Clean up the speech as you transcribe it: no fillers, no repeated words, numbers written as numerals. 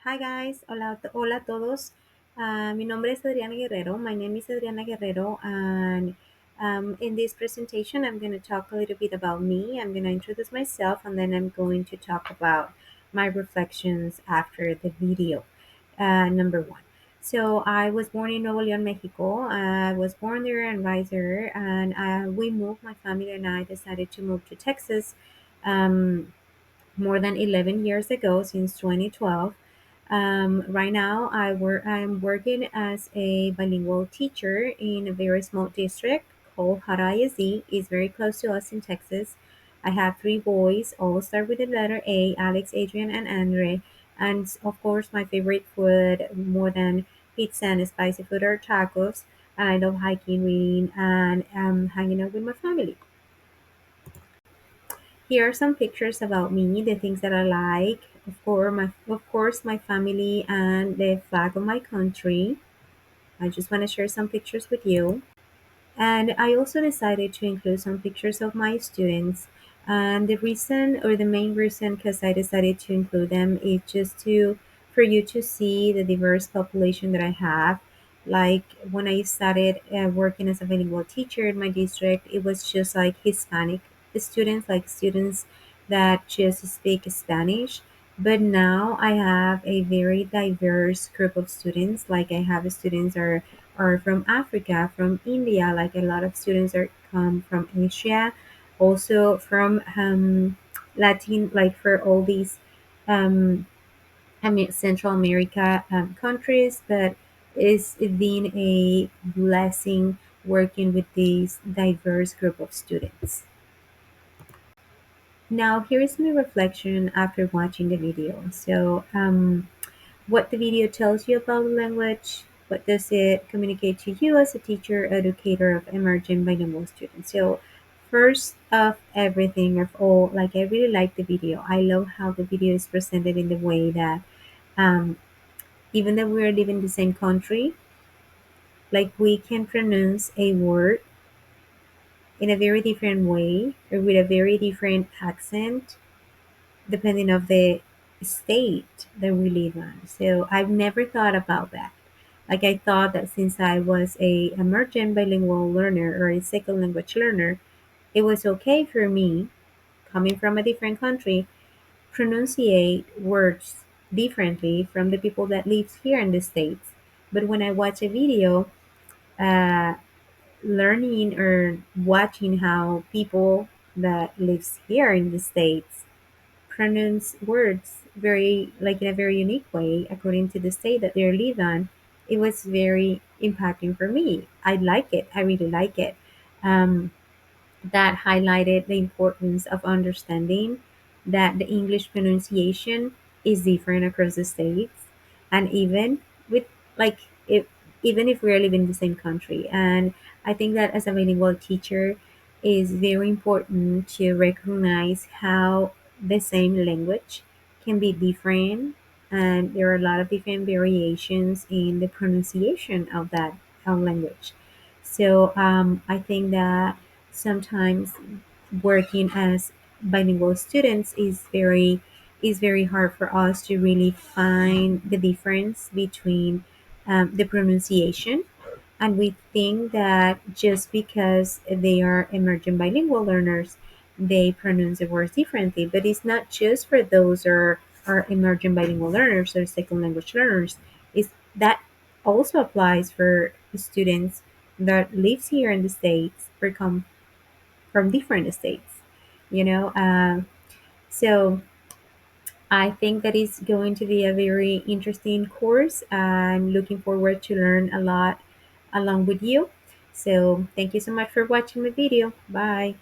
Hi guys, hola a todos. Mi nombre es Adriana Guerrero. My name is Adriana Guerrero, and in this presentation, I'm going to talk a little bit about me. I'm going to introduce myself, and then I'm going to talk about my reflections after the video. Number one. So I was born in Nuevo León, Mexico. I was born there and raised there, and we moved. My family and I decided to move to Texas. Um, More than 11 years ago, since 2012. Right now, I'm working as a bilingual teacher in a very small district called Harayezi. It's very close to us in Texas. I have three boys, all start with the letter A: Alex, Adrian, and Andre. And of course, my favorite food, more than pizza and spicy food, are tacos. And I love hiking, reading, and hanging out with my family. Here are some pictures about me, the things that I like. Of course, my family and the flag of my country. I just want to share some pictures with you. And I also decided to include some pictures of my students. And the reason, or the main reason, because I decided to include them, is just to for you to see the diverse population that I have. Like when I started working as a bilingual teacher in my district, it was just like Hispanic students, like students that just speak Spanish. But now I have a very diverse group of students. Like I have students are from Africa, from India. Like a lot of students are come from Asia, also from Latin, like for all these, um, Central America countries. But it's been a blessing working with this diverse group of students. Now, here's my reflection after watching the video. What the video tells you about the language, what does it communicate to you as a teacher, educator of emerging bilingual students. So first of everything of all, like I really like the video. I love how the video is presented in the way that um, even though we're living in the same country, like we can pronounce a word in a very different way or with a very different accent depending of the state that we live in. So I've never thought about that. Like I thought that since I was a emergent bilingual learner or a second language learner, it was okay for me coming from a different country pronunciate words differently from the people that lives here in the states. But when I watch a video, uh, learning or watching how people that lives here in the states pronounce words very like in a very unique way according to the state that they live on, it was very impacting for me. I like it. I really like it. um, that highlighted the importance of understanding that the English pronunciation is different across the states, and even with like if even if we're living in the same country. And I think that as a bilingual teacher is very important to recognize how the same language can be different, and there are a lot of different variations in the pronunciation of that language. So I think that sometimes working as bilingual students is very hard for us to really find the difference between the pronunciation, and we think that just because they are emergent bilingual learners they pronounce the words differently, but it's not just for those are emergent bilingual learners or second language learners. Is that also applies for students that lives here in the states or come from different states, you know. So I think that is going to be a very interesting course. I'm looking forward to learn a lot along with you. So thank you so much for watching the video. Bye.